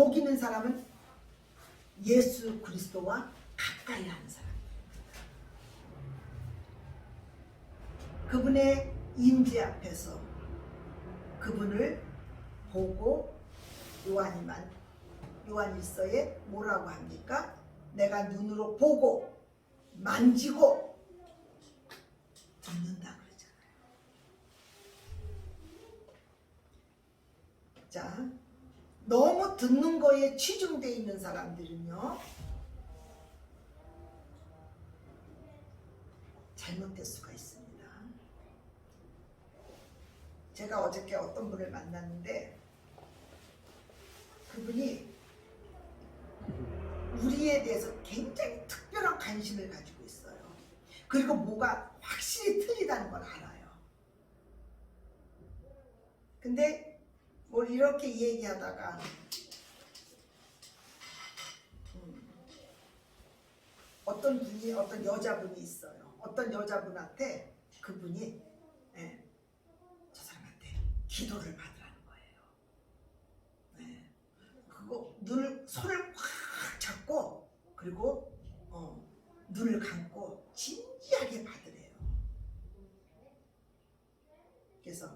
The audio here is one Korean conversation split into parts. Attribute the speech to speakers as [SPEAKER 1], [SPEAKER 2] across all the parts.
[SPEAKER 1] 복 있는 사람은 예수 그리스도와 가까이 하는 사람. 그분의 임재 앞에서 그분을 보고 요한일서에 뭐라고 합니까? 내가 눈으로 보고 만지고 듣는다 그러잖아요. 자, 너무 듣는 거에 치중되어 있는 사람들은요, 잘못될 수가 있습니다. 제가 어저께 어떤 분을 만났는데 그분이 우리에 대해서 굉장히 특별한 관심을 가지고 있어요. 그리고 뭐가 확실히 틀리다는 걸 알아요. 근데 뭘 이렇게 얘기하다가 어떤 여자분이 있어요. 어떤 여자분한테 그분이 저 사람한테 기도를 받으라는 거예요. 그거 손을 꽉 잡고 그리고 눈을 감고 진지하게 받으래요. 그래서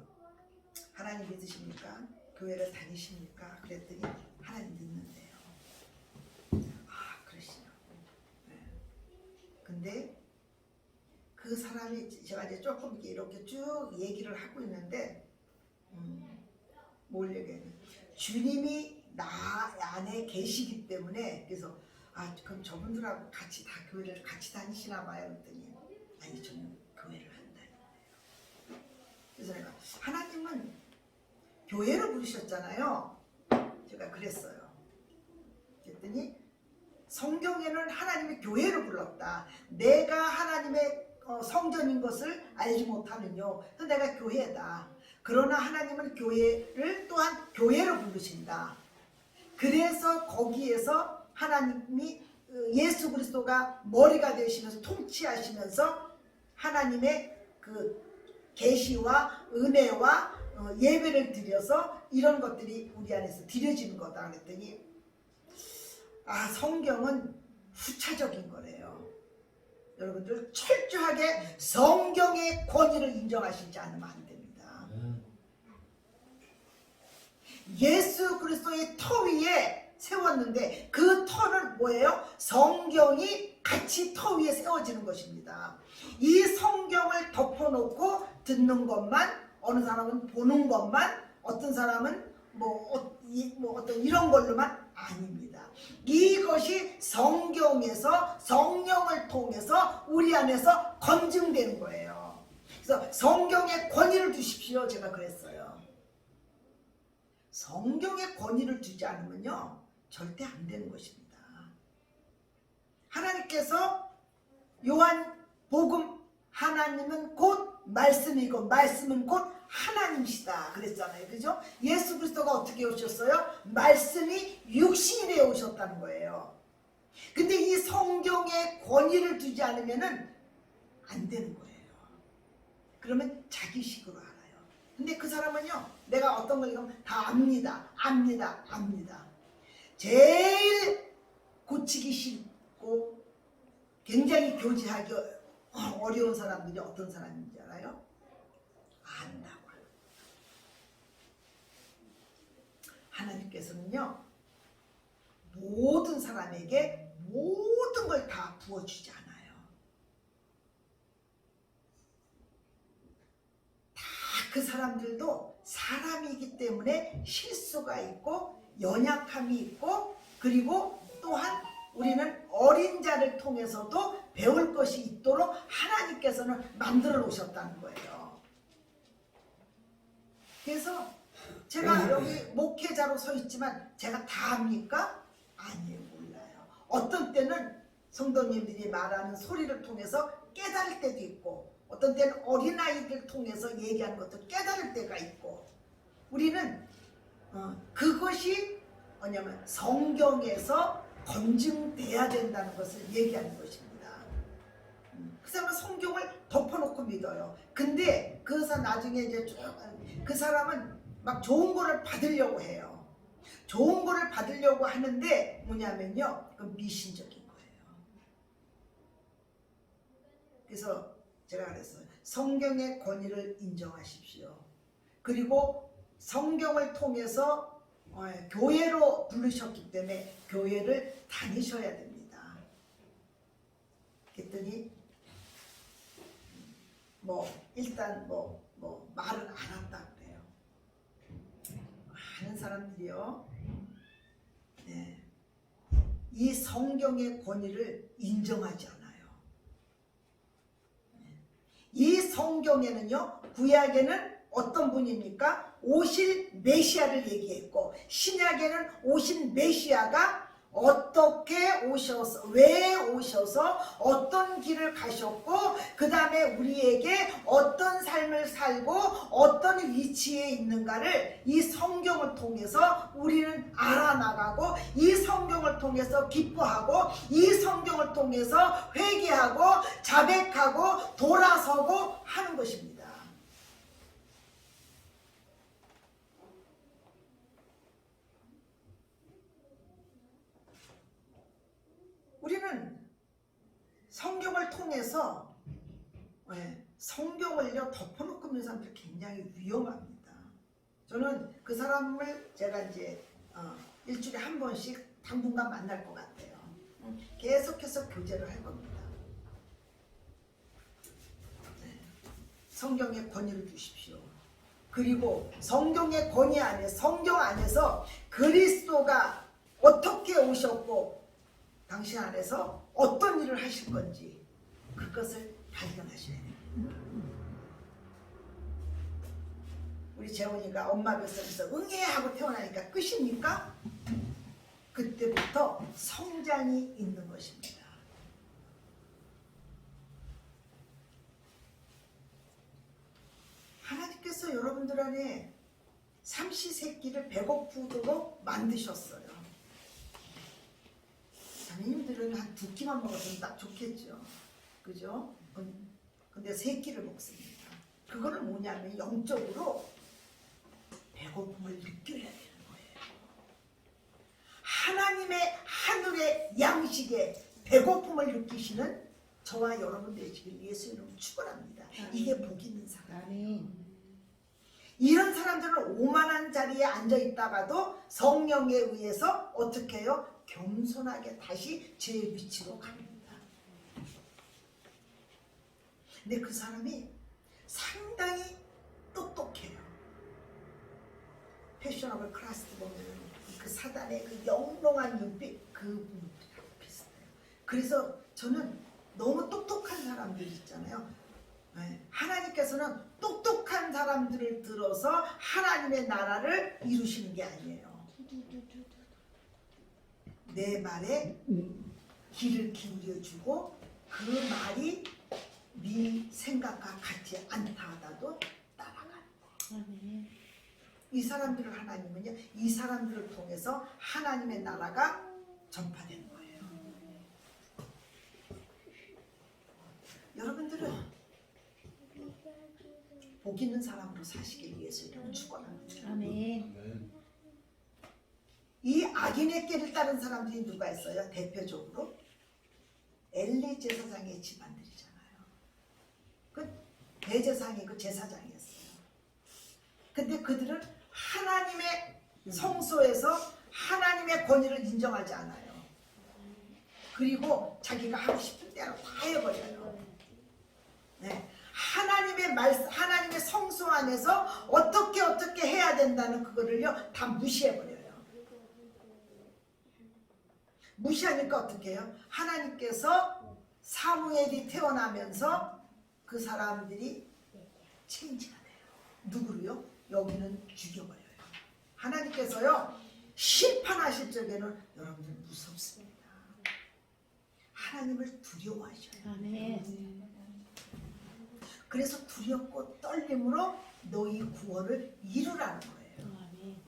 [SPEAKER 1] 하나님 믿으십니까? 교회를 다니십니까? 그랬더니 하나님 믿는데요. 아, 그러시냐고. 근데 그 사람이 제가 이제 조금 이렇게 쭉 얘기를 하고 있는데 뭘 얘기했냐, 주님이 나 안에 계시기 때문에, 그래서 그럼 저분들하고 같이 다 교회를 같이 다니시나 봐요. 그랬더니 아니, 저는 교회를 안 다니는데요. 그래서 내가 하나님은 교회로 부르셨잖아요. 제가 그랬어요. 그랬더니 성경에는 하나님의 교회로 불렀다. 내가 하나님의 성전인 것을 알지 못하는요. 그래서 내가 교회다. 그러나 하나님은 교회를 또한 교회로 부르신다. 그래서 거기에서 하나님이 예수 그리스도가 머리가 되시면서 통치하시면서 하나님의 그 계시와 은혜와 예배를 드려서 이런 것들이 우리 안에서 드려지는 거다. 그랬더니 성경은 후차적인 거래요. 여러분들 철저하게 성경의 권위를 인정하시지 않으면 안 됩니다. 예수 그리스도의 터 위에 세웠는데 그 터는 뭐예요? 성경이 같이 터 위에 세워지는 것입니다. 이 성경을 덮어놓고 듣는 것만, 어느 사람은 보는 것만, 어떤 사람은 어떤 이런 걸로만 아닙니다. 이것이 성경에서 성령을 통해서 우리 안에서 검증되는 거예요. 그래서 성경에 권위를 두십시오. 제가 그랬어요. 성경에 권위를 두지 않으면요, 절대 안 되는 것입니다. 하나님께서 요한복음, 하나님은 곧 말씀이고 말씀은 곧 하나님이시다 그랬잖아요. 그죠? 예수 그리스도가 어떻게 오셨어요? 말씀이 육신이 되어 오셨다는 거예요. 근데 이 성경에 권위를 두지 않으면은 안 되는 거예요. 그러면 자기식으로 알아요. 근데 그 사람은요, 내가 어떤 걸 읽으면 다 압니다. 제일 고치기 싫고 굉장히 교제하기 어려운 사람들이 어떤 사람인지 알아요? 안다고. 하나님께서는요, 모든 사람에게 모든 걸 다 부어주지 않아요. 다 그 사람들도 사람이기 때문에 실수가 있고 연약함이 있고, 그리고 또한 우리는 어린 자를 통해서도 배울 것이 있도록 하나님께서는 만들어 놓으셨다는 거예요. 그래서 제가 여기 목회자로 서 있지만 제가 다 압니까? 아니에요. 몰라요. 어떤 때는 성도님들이 말하는 소리를 통해서 깨달을 때도 있고, 어떤 때는 어린아이들 통해서 얘기하는 것도 깨달을 때가 있고, 우리는 그것이 뭐냐면 성경에서 검증돼야 된다는 것을 얘기하는 것입니다. 그 사람은 성경을 덮어놓고 믿어요. 근데 그 사람 나중에 이제 그 사람은 막 좋은 거를 받으려고 해요. 좋은 거를 받으려고 하는데 뭐냐면요, 그 미신적인 거예요. 그래서 제가 그랬어요. 성경의 권위를 인정하십시오. 그리고 성경을 통해서 교회로 부르셨기 때문에 교회를 다니셔야 됩니다. 그랬더니 일단 말을 안 한다 그래요. 많은 사람들이요, 네, 이 성경의 권위를 인정하지 않아요. 이 성경에는요, 구약에는 어떤 분입니까? 오실 메시아를 얘기했고, 신약에는 오신 메시아가 어떻게 오셔서, 왜 오셔서, 어떤 길을 가셨고, 그 다음에 우리에게 어떤 삶을 살고 어떤 위치에 있는가를 이 성경을 통해서 우리는 알아나가고, 이 성경을 통해서 기뻐하고, 이 성경을 통해서 회개하고 자백하고 돌아서고 하는 것입니다. 우리는 성경을 통해서 성경을요 덮어놓고 있는 사람들이 굉장히 위험합니다. 저는 그 사람을 제가 이제 일주일에 한 번씩 당분간 만날 것 같아요. 계속해서 교제를 할 겁니다. 성경의 권위를 주십시오. 그리고 성경의 권위 안에, 성경 안에서 그리스도가 어떻게 오셨고 당신 안에서 어떤 일을 하실 건지 그것을 발견하셔야 됩니다. 우리 재원이가 엄마 뱃속에서 응애 하고 태어나니까 끝입니까? 그때부터 성장이 있는 것입니다. 하나님께서 여러분들 안에 삼시세끼를 배고프도록 만드셨어요. 자매님들은 한 2끼만 먹어도 딱 좋겠죠. 그죠? 근데 3끼를 먹습니다. 그거는 뭐냐면 영적으로 배고픔을 느껴야 되는 거예요. 하나님의 하늘의 양식에 배고픔을 느끼시는 저와 여러분 되시길 예수 이름으로 축원합니다. 이게 복 있는 사람이에요. 이런 사람들은 오만한 자리에 앉아 있다가도 성령에 의해서 어떻게 해요? 겸손하게 다시 제 위치로 갑니다. 근데 그 사람이 상당히 똑똑해요. 패셔너블 클래스 보면 그 사단의 그 영롱한 눈빛, 그 눈빛하고 비슷해요. 그래서 저는 너무 똑똑한 사람들 있잖아요. 하나님께서는 똑똑한 사람들을 들어서 하나님의 나라를 이루시는 게 아니에요. 내 말에 귀를 기울여주고 그 말이 네 생각과 같지 않다 하다도 따라간다. 이 사람들을 하나님은요, 이 사람들을 통해서 하나님의 나라가 전파되는 거예요. 여러분들은 복 있는 사람으로 사시길 위해서 이런 축원합니다.
[SPEAKER 2] 아멘.
[SPEAKER 1] 이 악인의 길을 따른 사람들이 누가 있어요? 대표적으로 엘리 제사장의 집안들이잖아요. 그 대제사장이 그 제사장이었어요. 근데 그들은 하나님의 성소에서 하나님의 권위를 인정하지 않아요. 그리고 자기가 하고 싶은 대로 다 해버려요. 네. 하나님의 말씀, 하나님의 성소 안에서 어떻게 해야 된다는 그거를요 다 무시해버려요. 무시하니까 어떻게 해요? 하나님께서 사무엘이 태어나면서 그 사람들이 체인지가 돼요. 누구로요? 여기는 죽여버려요. 하나님께서요 심판하실 적에는 여러분들 무섭습니다. 하나님을 두려워하셔요.
[SPEAKER 2] 아멘.
[SPEAKER 1] 그래서 두렵고 떨림으로 너희 구원을 이루라는 거예요.
[SPEAKER 2] 아멘.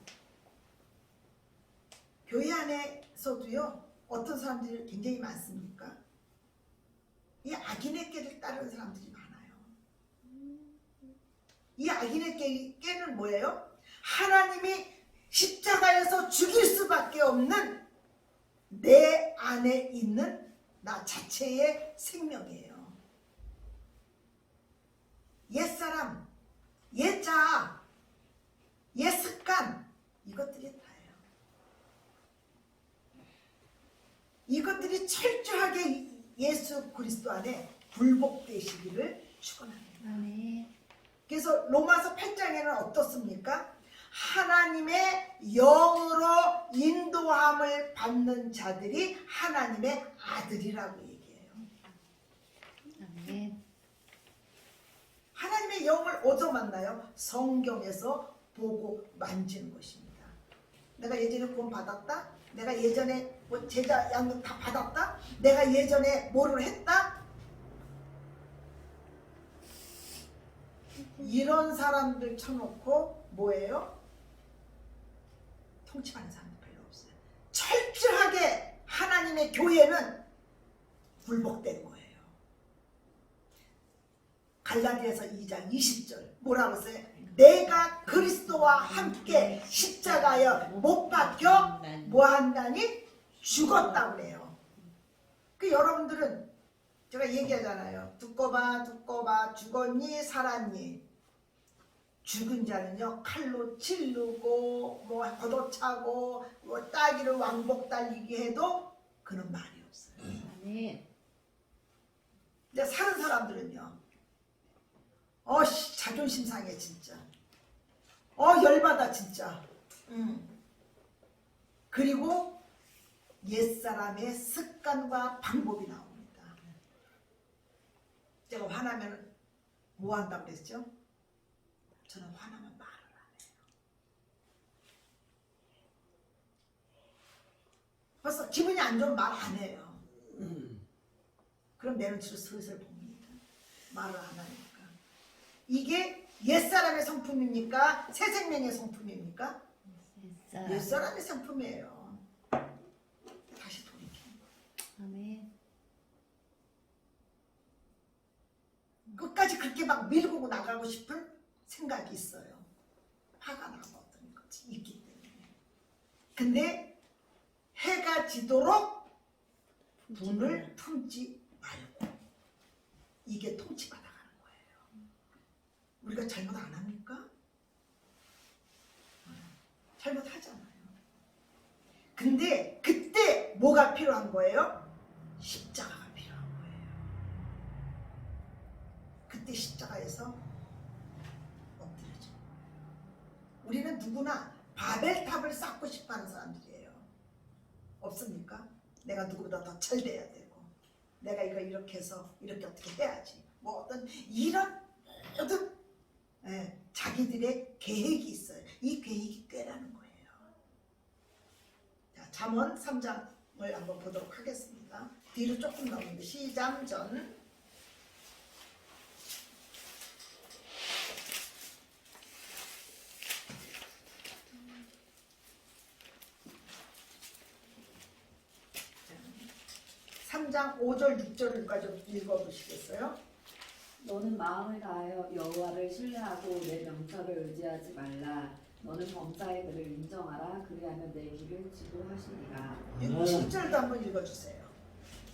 [SPEAKER 1] 교회 안에서도요 어떤 사람들이 굉장히 많습니까? 이 악인의 깨를 따르는 사람들이 많아요. 이 악인의 깨는 뭐예요? 하나님이 십자가에서 죽일 수밖에 없는 내 안에 있는 나 자체의 생명이에요. 옛사람, 옛자, 옛습관, 이것들이 다예요. 이것들이 철저하게 예수 그리스도 안에 굴복되시기를 축원합니다.
[SPEAKER 3] 아멘.
[SPEAKER 1] 그래서 로마서 8장에는 어떻습니까? 하나님의 영으로 인도함을 받는 자들이 하나님의 아들이라고 얘기해요.
[SPEAKER 3] 아멘.
[SPEAKER 1] 하나님의 영을 어디서 만나요? 성경에서 보고 만지는 것입니다. 내가 예전에 구원 받았다? 내가 예전에 뭐 제자 양육 다 받았다? 내가 예전에 뭐를 했다? 이런 사람들 쳐놓고 뭐예요? 통치하는 사람이 별로 없어요. 철저하게 하나님의 교회는 굴복된 거예요. 갈라디아서 2장 20절 뭐라고 써요? 내가 그리스도와 함께 십자가에 못 박혀 뭐한다니? 죽었다고 그래요. 그 여러분들은 제가 얘기하잖아요. 두꺼 봐 죽었니 살았니? 죽은 자는요 칼로 찌르고 뭐 걷어차고 뭐 따기를 왕복 달리기 해도 그는 말이 없어요.
[SPEAKER 3] 아멘.
[SPEAKER 1] 근데 사는 사람들은요 자존심 상해 진짜. 열받아 진짜. 그리고 옛사람의 습관과 방법이 나옵니다. 제가 화나면 뭐 한다고 그랬죠? 저는 화나면 말을 안 해요. 벌써 기분이 안 좋으면 말 안 해요. 그럼 내 눈치로 슬슬 봅니다. 말을 안 하니까. 이게 옛사람의 성품입니까? 새 생명의 성품입니까? 옛사람의 성품이에요. 다시 돌이키는 거예요.
[SPEAKER 3] 아멘.
[SPEAKER 1] 끝까지 그렇게 막 밀고 나가고 싶은 생각이 있어요. 화가 나고 어떤 것이 있기 때문에. 근데 해가 지도록 분을 품지 말고 이게 통치가 나가는 거예요. 우리가 잘못 안 합니까? 잘못하잖아요. 근데 그때 뭐가 필요한 거예요? 십자가가 필요한 거예요. 그때 십자가에서 엎드려져. 우리는 누구나 바벨탑을 쌓고 싶어하는 사람들이에요. 없습니까? 내가 누구보다 더 잘 돼야 되고 내가 이거 이렇게 해서 이렇게 어떻게 해야지 뭐 어떤 이런 모든 자기들의 계획이 있어요. 이 계획이 꾀라는 거예요. 자, 잠언 3장을 한번 보도록 하겠습니다. 뒤로 조금 나오는데 시작 전 자, 3장 5절 6절까지 좀 읽어보시겠어요?
[SPEAKER 4] 너는 마음을 다하여 여호와를 신뢰하고 내 명철을 의지하지 말라. 너는 범사의 그를 인정하라. 그리하면 내 길을 지도하시리라.
[SPEAKER 1] 7절도 한번 읽어주세요.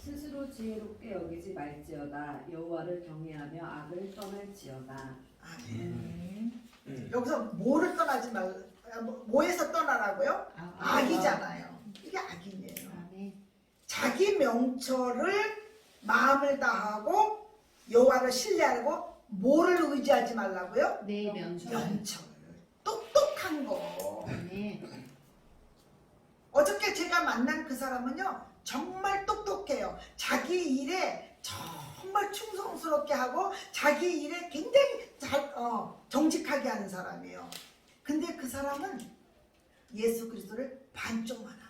[SPEAKER 4] 스스로 지혜롭게 여기지 말지어다. 여호와를 경외하며 악을 떠날지어다.
[SPEAKER 1] 아멘. 여기서 뭐를 떠나지 말, 뭐에서 떠나라고요? 악이잖아요. 이게 악이네요.
[SPEAKER 3] 아멘.
[SPEAKER 1] 자기 명철을 마음을 다하고 여호와를 신뢰하고 뭐를 의지하지 말라고요?
[SPEAKER 3] 내 명철.
[SPEAKER 1] 명철. 똑똑한 거.
[SPEAKER 3] 아멘.
[SPEAKER 1] 어저께 제가 만난 그 사람은요 정말 똑똑해요. 자기 일에 정말 충성스럽게 하고 자기 일에 굉장히 정직하게 하는 사람이에요. 근데 그 사람은 예수 그리스도를 반쪽만 알아요.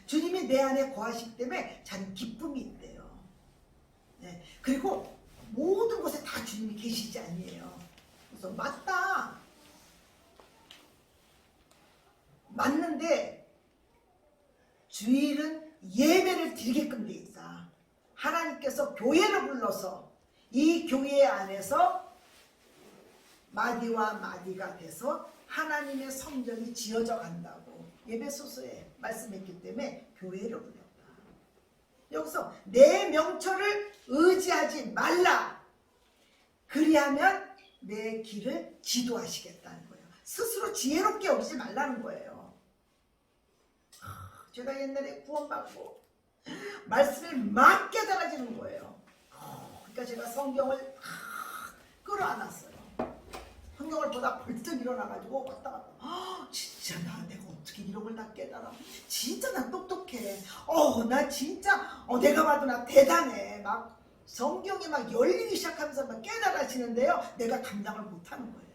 [SPEAKER 1] 주님이 내 안에 거하시기 때문에 자는 기쁨이 있대요. 그리고 모든 곳에 다 주님이 계시지 아니에요. 그래서 맞다. 맞는데 주일은 예배를 드리게끔 돼 있다. 하나님께서 교회를 불러서 이 교회 안에서 마디와 마디가 돼서 하나님의 성전이 지어져 간다고 에베소서에 말씀했기 때문에 교회를 불렸다. 여기서 내 명철을 의지하지 말라. 그리하면 내 길을 지도하시겠다는 거예요. 스스로 지혜롭게 여기지 말라는 거예요. 제가 옛날에 구원받고 말씀을 막 깨달아지는 거예요. 그러니까 제가 성경을 끌어안았어요. 성경을 보다 벌떡 일어나가지고 왔다 갔다. 진짜 내가 어떻게 이런 걸 다 깨달아? 진짜 나 똑똑해. 나 진짜 내가 봐도 나 대단해. 막 성경이 막 열리기 시작하면서 막 깨달아지는데요. 내가 감당을 못하는 거예요.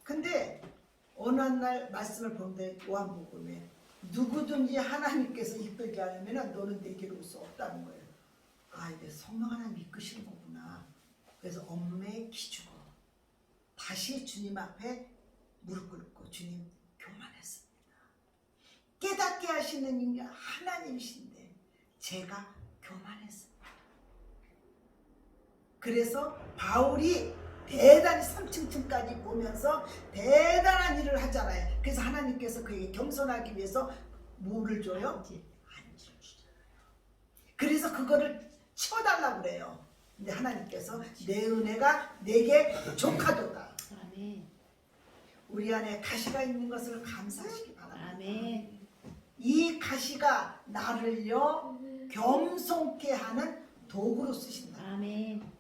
[SPEAKER 1] 근데 어느 날 말씀을 보는데 요한복음에 누구든지 하나님께서 이끌게 하려면 너는 내 길을 올 수 없다는 거예요. 이게 성령 하나님 이끄시는 거구나. 그래서 엄매에 기주고 다시 주님 앞에 무릎 꿇고 주님 교만했습니다. 깨닫게 하시는 인간 하나님이신데 제가 교만했습니다. 그래서 바울이 대단히 3층까지 보면서 대단한 일을 하잖아요. 그래서 하나님께서 그에게 겸손하기 위해서 뭐를 줘요? 안지를 주잖아요. 그래서 그거를 치워달라고 그래요. 근데 하나님께서 내 은혜가 내게 족하도다.
[SPEAKER 3] 아멘.
[SPEAKER 1] 우리 안에 가시가 있는 것을 감사하시기 바랍니다.
[SPEAKER 3] 아멘.
[SPEAKER 1] 이 가시가 나를요 겸손케 하는 도구로 쓰신다.
[SPEAKER 3] 아멘.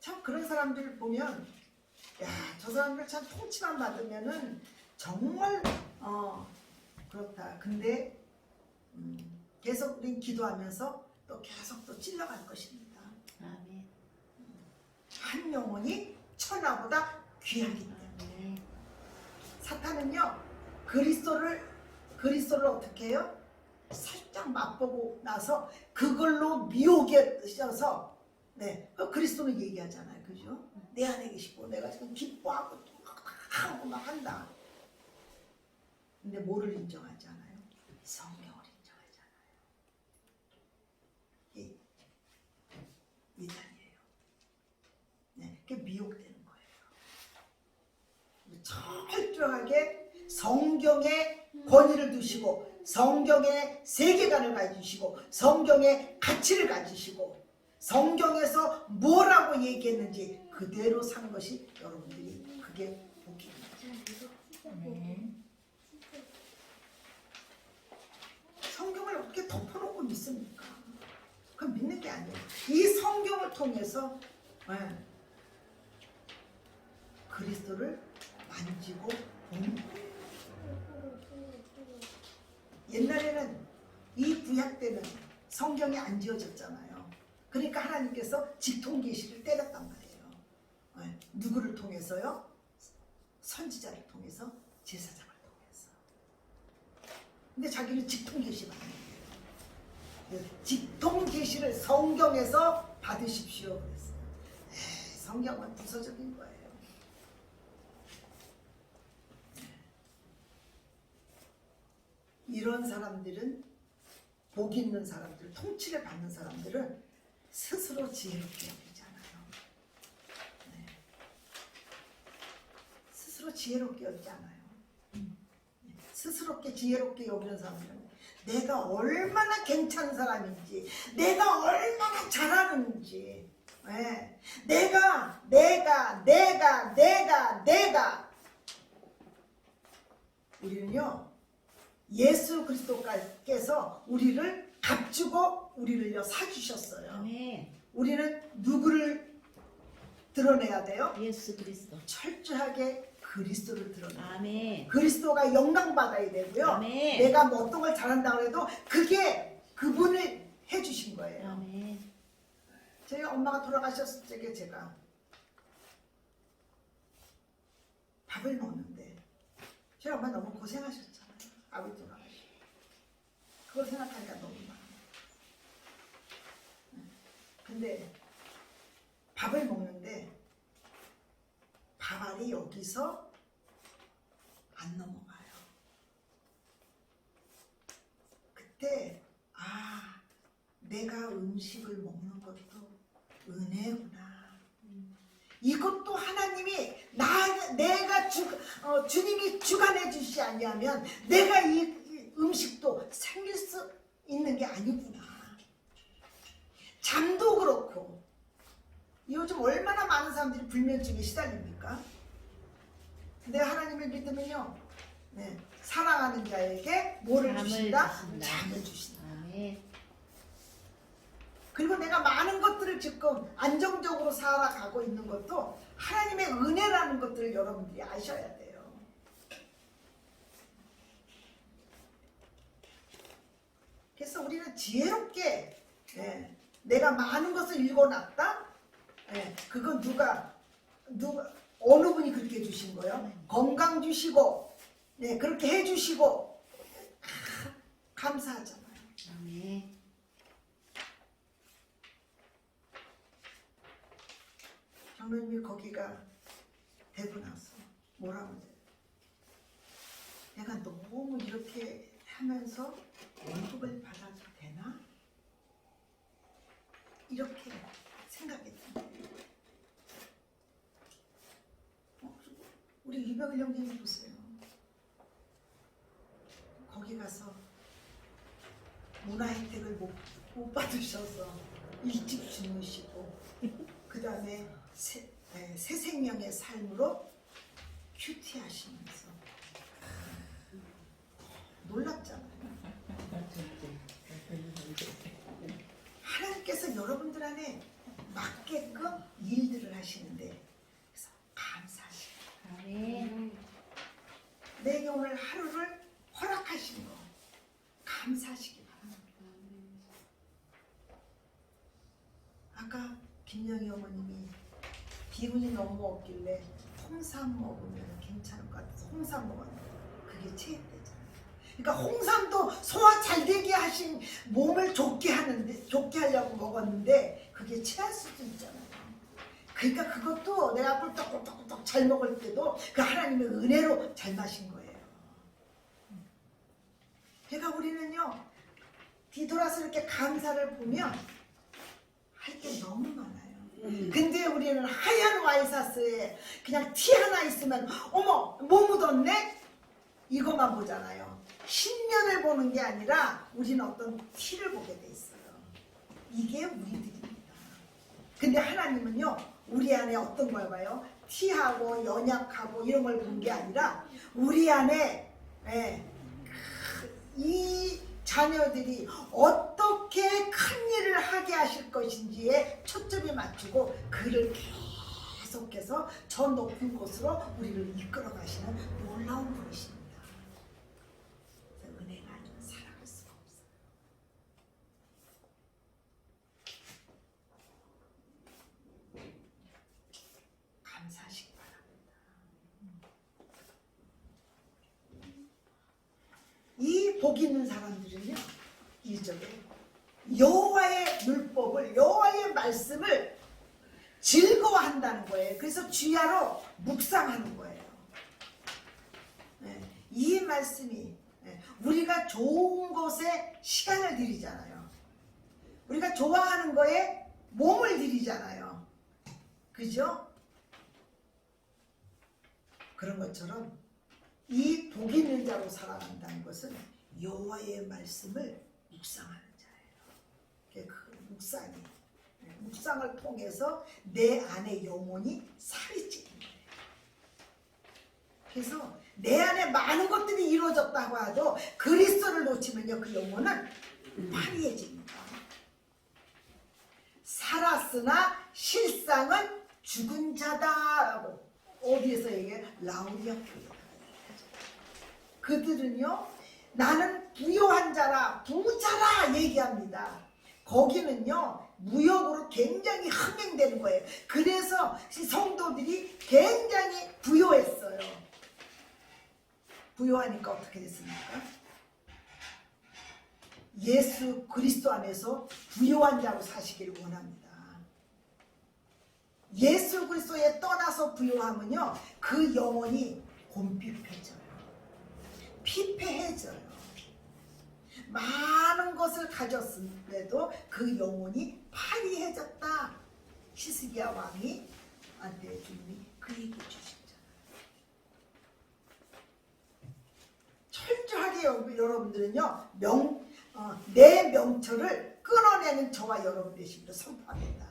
[SPEAKER 1] 참 그런 사람들 보면 저 사람들 참 통치만 받으면은 정말 그렇다. 근데 계속 우린 기도하면서 또 계속 또 찔러갈 것입니다.
[SPEAKER 3] 아멘.
[SPEAKER 1] 한 영혼이 천하보다 귀하기 때문에.
[SPEAKER 3] 아멘.
[SPEAKER 1] 사탄은요 그리스도를 어떻게 해요? 살짝 맛보고 나서 그걸로 미혹에 씌어서 그리스도는 얘기하잖아요. 그죠? 내 안에 계시고 내가 지금 기뻐하고 하고 막 한다. 근데 뭐를 인정하지 않아요? 성경을 인정하지 않아요. 이단이에요. 그게 미혹되는 거예요. 철저하게 성경의 권위를 두시고 성경의 세계관을 가지시고 성경의 가치를 가지시고 성경에서 뭐라고 얘기했는지 그대로 산 것이 여러분들이 그게 복입니다. 성경을 어떻게 덮어놓고 믿습니까? 그건 믿는 게 아니에요. 이 성경을 통해서 그리스도를 만지고 보는 거예요. 옛날에는 이 구약 때는 성경이 안 지어졌잖아요. 그러니까 하나님께서 직통계시를 때렸단 말이에요. 누구를 통해서요? 선지자를 통해서, 제사장을 통해서. 근데 자기는 직통계시만 해요. 직통계시를 성경에서 받으십시오 그랬어요. 성경은 부서적인 거예요. 이런 사람들은 복 있는 사람들, 통치를 받는 사람들은 스스로 지혜롭게 여기잖아요. 스스로 지혜롭게 여기지 않아요. 스스롭게 지혜롭게 여기는 사람들은 내가 얼마나 괜찮은 사람인지, 내가 얼마나 잘하는지, 내가 우리는요 예수 그리스도께서 우리를 값주고 우리를요 사주셨어요.
[SPEAKER 3] 아멘.
[SPEAKER 1] 우리는 누구를 드러내야 돼요?
[SPEAKER 3] 예수 그리스도.
[SPEAKER 1] 철저하게 그리스도를 드러내요.
[SPEAKER 3] 아멘.
[SPEAKER 1] 그리스도가 영광 받아야 되고요.
[SPEAKER 3] 아멘.
[SPEAKER 1] 내가 뭐 어떤 걸 잘한다고 해도 그게 그분을 해주신 거예요.
[SPEAKER 3] 아멘.
[SPEAKER 1] 저희 엄마가 돌아가셨을 적에 제가 밥을 먹는데 저희 엄마 너무 고생하셨잖아요. 아버지 돌아가시고. 그걸 생각하니까 너무 많아요. 근데 밥을 먹는데 밥알이 여기서 안 넘어가요. 그때 내가 음식을 먹는 것도 은혜구나. 이것도 하나님이 내가 주님이 주관해 주시지 아니하면 내가 이 음식도 생길 수 있는 게 아니구나. 잠도 그렇고 요즘 얼마나 많은 사람들이 불면증에 시달립니까? 근데 하나님을 믿으면요, 네, 사랑하는 자에게 뭐를
[SPEAKER 3] 잠을
[SPEAKER 1] 주신다?
[SPEAKER 3] 주신다.
[SPEAKER 1] 잠을 주신다.
[SPEAKER 3] 아멘.
[SPEAKER 1] 그리고 내가 많은 것들을 지금 안정적으로 살아가고 있는 것도 하나님의 은혜라는 것들을 여러분들이 아셔야 돼요. 그래서 우리는 지혜롭게, 예, 내가 많은 것을 읽어놨다? 예, 그건 누가 어느 분이 그렇게 해주신 거예요? 건강 주시고, 네, 그렇게 해주시고, 감사하잖아요.
[SPEAKER 3] 아멘.
[SPEAKER 1] 장로님이 거기가 되고 나서 뭐라고 해요? 내가 너무 이렇게 하면서 월급을 받아도 되나? 이렇게 생각했던 거예요. 우리 이병일 형님 보세요. 거기 가서 문화 혜택을 못 받으셔서 일찍 주무시고 그 다음에 새 생명의 삶으로 큐티하시면서 놀랍잖아요. 하나님께서 여러분들 안에 맞게끔 일들을 하시는데 그래서 감사하시고
[SPEAKER 3] 아멘.
[SPEAKER 1] 내게 오늘 하루를 허락하신 거 감사하시기 바랍니다. 아까 김영희 어머님이 기운이 너무 없길래 홍삼 먹으면 괜찮을 것 같아서 홍삼 먹었는데 그게 체했대잖아요. 그러니까 홍삼도 소화 잘 되게 하신 몸을 좋게 하려고 먹었는데 그게 체할 수도 있잖아요. 그러니까 그것도 내가 꿀떡꿀떡꿀떡 잘 먹을 때도 그 하나님의 은혜로 잘 마신 거예요. 그러니까 우리는요 뒤돌아서 이렇게 감사를 보면 할 게 너무 많아요. 근데 우리는 하얀 와이사스에 그냥 티 하나 있으면 어머 뭐 묻었네? 이것만 보잖아요. 신년을 보는 게 아니라 우리는 어떤 티를 보게 돼 있어요. 이게 우리들입니다. 근데 하나님은요 우리 안에 어떤 걸 봐요? 티하고 연약하고 이런 걸 본 게 아니라 우리 안에 이 자녀들이 어떻게 큰 일을 하게 하실 것인지에 초점이 맞추고 그를 계속해서 저 높은 곳으로 우리를 이끌어 가시는 놀라운 분이십니다. 그래서 은혜가 아니면 살아갈 수가 없어요. 감사하시기 바랍니다. 이 복 있는 사람들은요, 이적에 여호와의 율법을, 여호와의 말씀을 즐거워한다는 거예요. 그래서 주야로 묵상하는 거예요. 이 말씀이 우리가 좋은 것에 시간을 들이잖아요. 우리가 좋아하는 거에 몸을 들이잖아요. 그죠? 그런 것처럼 이 복 있는 자로 살아간다는 것은 여호와의 말씀을 묵상하는 자예요. 그 묵상을 통해서 내 안에 영혼이 살이 찌는 거예요. 그래서 내 안에 많은 것들이 이루어졌다고 하도 그리스도를 놓치면요 그 영혼은 파리해집니다. 살았으나 실상은 죽은 자다라고 어디에서 얘기해? 라우디아 교회에다가 얘기하죠. 그들은요 나는 부요한 자라 부자라 얘기합니다. 거기는요 무역으로 굉장히 흥행되는 거예요. 그래서 성도들이 굉장히 부요했어요. 부요하니까 어떻게 됐습니까? 예수 그리스도 안에서 부요한 자로 사시기를 원합니다. 예수 그리스도에 떠나서 부요하면요 그 영혼이 곰핍해져요. 피폐해져요. 많은 것을 가졌음에도 그 영혼이 파리해졌다. 히스기야 왕이 한테 주님이 그 얘기 주셨잖아요. 철저하게 여러분들은요 내 명철을 끊어내는 저와 여러분 되시기를 선포합니다.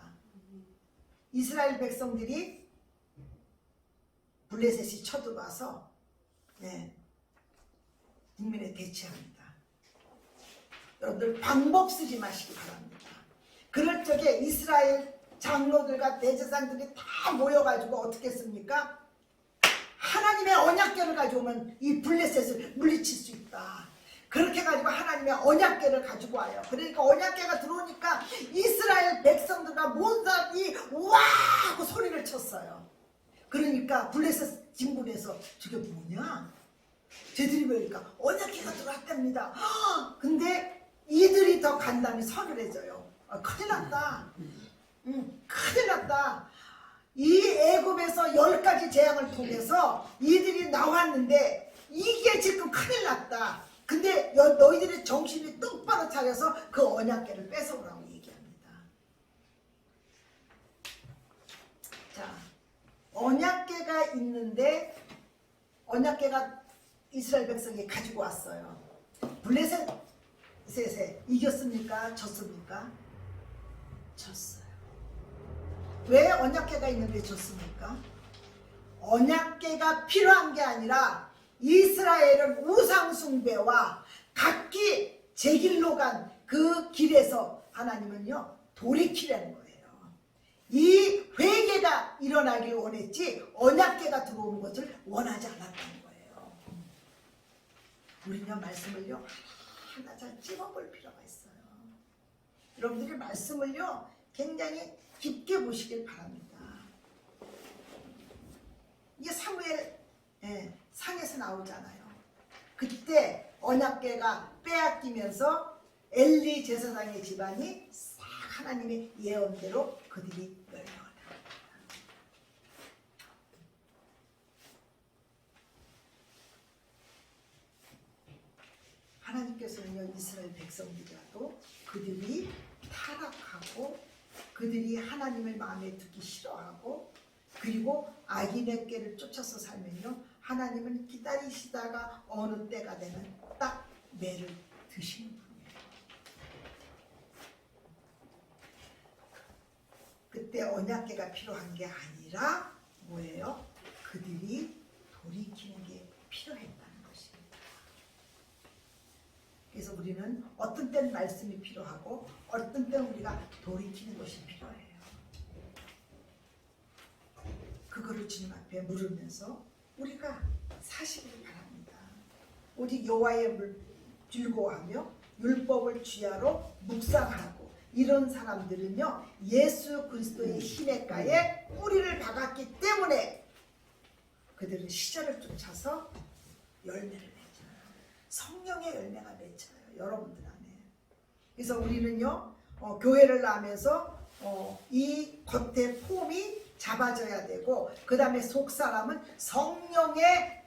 [SPEAKER 1] 이스라엘 백성들이 블레셋이 쳐들어와서 국민에 대치합니다. 여러분들 방법 쓰지 마시기 바랍니다. 그럴 적에 이스라엘 장로들과 대제사장들이 다 모여가지고 어떻게 했습니까? 하나님의 언약궤를 가져오면 이 블레셋을 물리칠 수 있다. 그렇게 가지고 하나님의 언약궤를 가지고 와요. 그러니까 언약궤가 들어오니까 이스라엘 백성들과 모든 사람이 와 하고 소리를 쳤어요. 그러니까 블레셋 진군에서 저게 뭐냐? 쟤들이 보니까 언약궤가 들어왔답니다. 근데 이들이 더 간단히 서늘해져요. 큰일 났다. 큰일 났다. 이 애굽에서 10가지 재앙을 통해서 이들이 나왔는데 이게 지금 큰일 났다. 근데 너희들의 정신이 똑바로 차려서 그 언약궤를 뺏어오라고 얘기합니다. 자, 언약궤가 있는데 언약궤가 이스라엘 백성이 가지고 왔어요. 블레셋에 이겼습니까? 졌습니까? 졌어요. 왜 언약궤가 있는데 졌습니까? 언약궤가 필요한 게 아니라 이스라엘은 우상숭배와 각기 제 길로 간 그 길에서 하나님은요 돌이키라는 거예요. 이 회개가 일어나길 원했지 언약궤가 들어오는 것을 원하지 않았다는 거예요. 우리가 말씀을요 하나 잘 찝어볼 필요가 있어요. 여러분들이 말씀을요 굉장히 깊게 보시길 바랍니다. 이게 사무엘 상에서 나오잖아요. 그때 언약궤가 빼앗기면서 엘리 제사장의 집안이 싹 하나님의 예언대로 그들이 멸망하다. 하나님께서는요 이스라엘 백성들이라도 그들이 타락하고 그들이 하나님을 마음에 두기 싫어하고 그리고 악인의 꾀를 쫓아서 살면요 하나님은 기다리시다가 어느 때가 되면 딱 매를 드시는 분이에요. 그때 언약궤가 필요한 게 아니라 뭐예요? 그들이 돌이키는 게 필요했다는 것입니다. 그래서 우리는 어떤 때는 말씀이 필요하고 어떤 때는 우리가 돌이키는 것이 필요해요. 그거를 주님 앞에 물으면서 우리가 사시길 바랍니다. 우리 여호와의 즐거워하며 율법을 주야로 묵상하고 이런 사람들은요 예수 그리스도의 힘의 가에 뿌리를 박았기 때문에 그들은 시절을 쫓아서 열매를 맺어요. 성령의 열매가 맺혀요. 여러분들 안에. 그래서 우리는요 교회를 나면서 이 겉의 폼이 잡아져야 되고 그 다음에 속사람은 성령의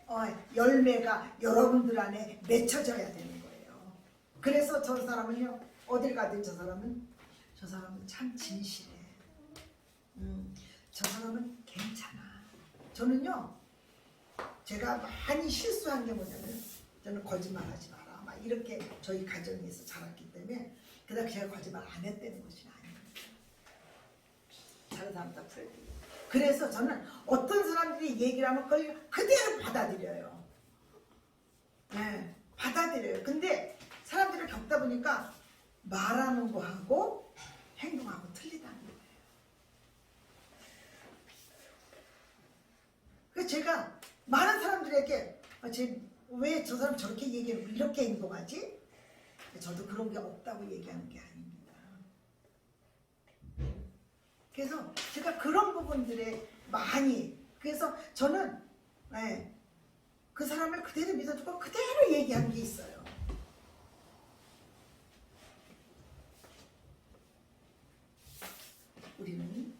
[SPEAKER 1] 열매가 여러분들 안에 맺혀져야 되는 거예요. 그래서 저 사람은요 어딜 가든 저 사람은 참 진실해. 저 사람은 괜찮아. 저는요 제가 많이 실수한 게 뭐냐면 저는 거짓말하지 마라 막 이렇게 저희 가정에서 자랐기 때문에 그다음 제가 거짓말 안 했다는 것이 아닙니다. 다른 사람 다 풀어야 돼요. 그래서 저는 어떤 사람들이 얘기를 하면 그걸 그대로 받아들여요. 네, 받아들여요. 근데 사람들을 겪다 보니까 말하는 거하고 행동하고 틀리다는 거예요. 그래서 제가 많은 사람들에게 왜 저 사람 저렇게 얘기하고 이렇게 행동하지? 저도 그런 게 없다고 얘기하는 게 아닙니다. 그래서 제가 그런 부분들에 많이 그래서 저는 그 사람을 그대로 믿어주고 그대로 얘기한 게 있어요. 우리는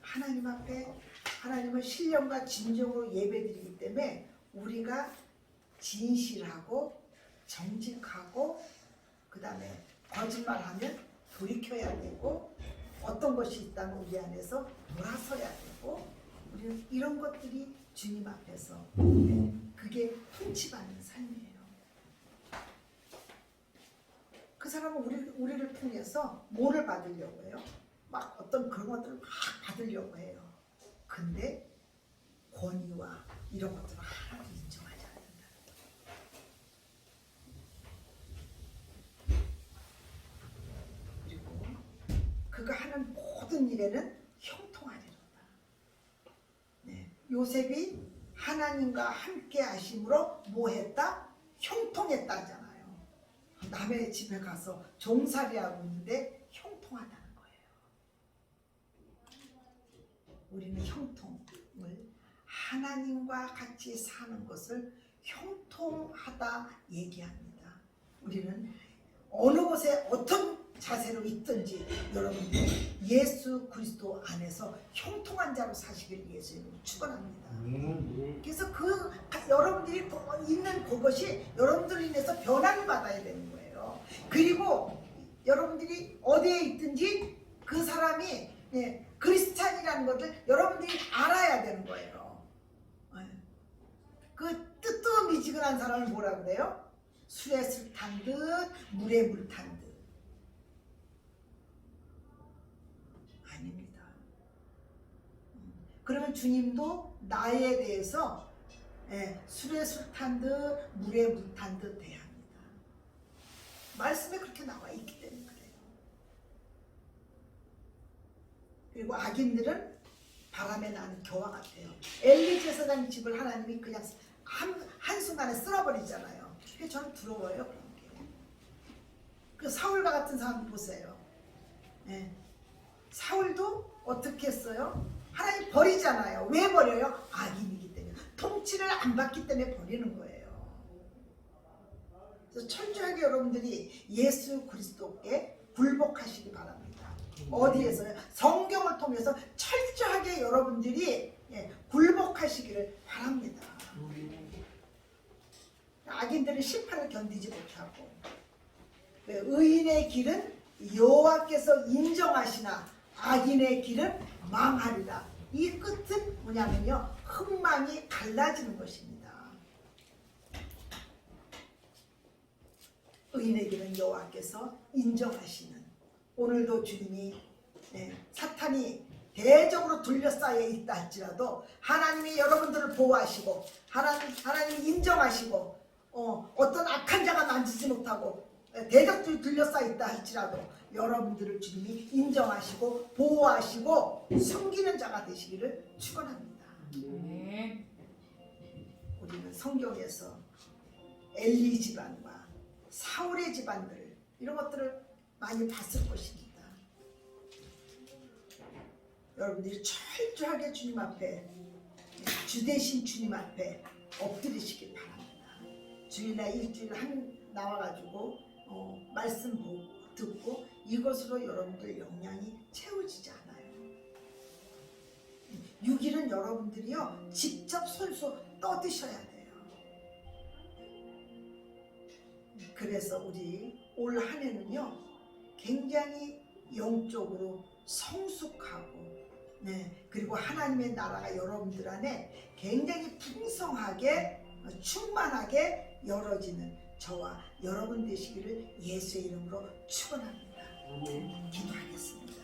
[SPEAKER 1] 하나님 앞에 하나님을 신령과 진정으로 예배드리기 때문에 우리가 진실하고 정직하고 그 다음에 거짓말하면 돌이켜야 되고, 어떤 것이 있다면 우리 안에서 돌아서야 되고, 우리는 이런 것들이 주님 앞에서 그게 통치받는 삶이에요. 그 사람은 우리를 통해서 뭐를 받으려고 해요? 막 어떤 그런 것들을 막 받으려고 해요. 근데 권위와 이런 것들을 하나도 인정하지 않는다. 그리고 그가 하는 모든 일에는 형통하리로다. 네. 요셉이 하나님과 함께 하심으로 뭐 했다? 형통했다 하잖아요. 남의 집에 가서 종살이하고 있는데 형통하다는 거예요. 우리는 형통을 하나님과 같이 사는 것을 형통하다 얘기합니다. 우리는 어느 곳에 어떤 자세로 있든지 여러분들 예수 그리스도 안에서 형통한 자로 사시길 예수님으로 축원합니다. 그래서 여러분들이 있는 그것이 여러분들로 인해서 변화를 받아야 되는 거예요. 그리고 여러분들이 어디에 있든지 그 사람이 그리스찬이라는 것을 여러분들이 알아야 되는 거예요. 그 뜨뜻미지근한 사람을 뭐라 그래요? 술에 술 탄 듯 물에 물 탄 듯. 아닙니다. 그러면 주님도 나에 대해서 술에 술 탄 듯 물에 물 탄 듯 대합니다. 말씀에 그렇게 나와 있기 때문에 그래요. 그리고 악인들은 바람에 나는 겨와 같아요. 엘리 제사장 집을 하나님이 그냥 한순간에 쓸어버리잖아요. 그게 저는 부러워요. 그런 게. 그 사울과 같은 사람 보세요. 사울도 어떻게 했어요? 하나님 버리잖아요. 왜 버려요? 악인이기 때문에. 통치를 안 받기 때문에 버리는 거예요. 그래서 철저하게 여러분들이 예수 그리스도께 굴복하시기 바랍니다. 어디에서요? 성경을 통해서 철저하게 여러분들이 굴복하시기를 바랍니다. 악인들은 심판을 견디지 못하고, 의인의 길은 여호와께서 인정하시나 악인의 길은 망하리라. 이 끝은 뭐냐면요, 흥망이 갈라지는 것입니다. 의인의 길은 여호와께서 인정하시는, 오늘도 주님이 사탄이 대적으로 둘러싸여 있다 할지라도 하나님이 여러분들을 보호하시고 하나님이 인정하시고 어떤 악한 자가 만지지 못하고 대적들이 둘러싸여 있다 할지라도 여러분들을 주님이 인정하시고 보호하시고 섬기는 자가 되시기를 축원합니다. 우리는 성경에서 엘리 집안과 사울의 집안들 이런 것들을 많이 봤을 것입니다. 여러분들이 철저하게 주님 앞에, 주 대신 주님 앞에 엎드리시길 바랍니다. 주일날 일주일 나와가지고 말씀 듣고 이것으로 여러분들 영양이 채워지지 않아요. 6일은 여러분들이요 직접 손수 떠드셔야 돼요. 그래서 우리 올 한 해는요 굉장히 영적으로 성숙하고, 그리고 하나님의 나라가 여러분들 안에 굉장히 풍성하게 충만하게 열어지는 저와 여러분 되시기를 예수의 이름으로 축원합니다. 기도하겠습니다.